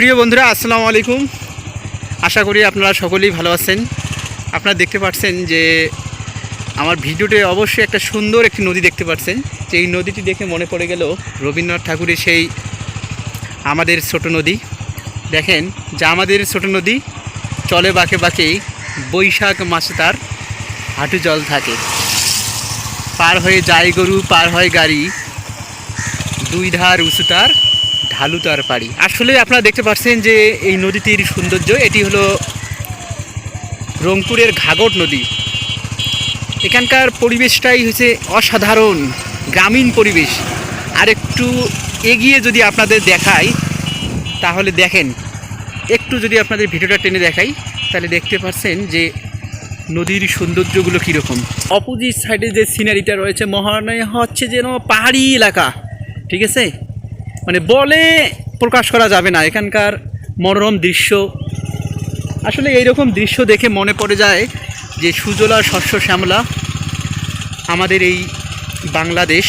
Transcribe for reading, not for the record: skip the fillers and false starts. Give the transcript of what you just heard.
প্রিয় বন্ধুরা, আসসালামু আলাইকুম। আশা করি আপনারা সকলেই ভালো আছেন। আপনারা দেখতে পাচ্ছেন যে আমার ভিডিওতে অবশ্যই একটা সুন্দর একটি নদী দেখতে পাচ্ছেন। যে এই নদীটি দেখে মনে পড়ে গেল রবীন্দ্রনাথ ঠাকুরের সেই আমাদের ছোট নদী। দেখেন যে আমাদের ছোট নদী চলে বাঁকে বাঁকে, বৈশাখ মাসে তার হাঁটু জল থাকে। পার হয়ে যায় গরু, পার হয় গাড়ি, দুই ধার উঁচু তার, ঢালু তার পাড়ি। আসলে আপনারা দেখতে পাচ্ছেন যে এই নদীটির সৌন্দর্য। এটি হলো রংপুরের ঘাঘট নদী। এখানকার পরিবেশটাই হচ্ছে অসাধারণ, গ্রামীণ পরিবেশ। আর একটু এগিয়ে যদি আপনাদের দেখাই তাহলে দেখেন, একটু যদি আপনাদের ভিডিওটা টেনে দেখাই তাহলে দেখতে পাচ্ছেন যে নদীর সৌন্দর্যগুলো কীরকম। অপোজিট সাইডে যে সিনারিটা রয়েছে মনে হচ্ছে যেন পাহাড়ি এলাকা, ঠিক আছে, মানে বলে প্রকাশ করা যাবে না এখানকার মনোরম দৃশ্য। আসলে এইরকম দৃশ্য দেখে মনে পড়ে যায় যে সুজলা শস্য শ্যামলা আমাদের এই বাংলাদেশ।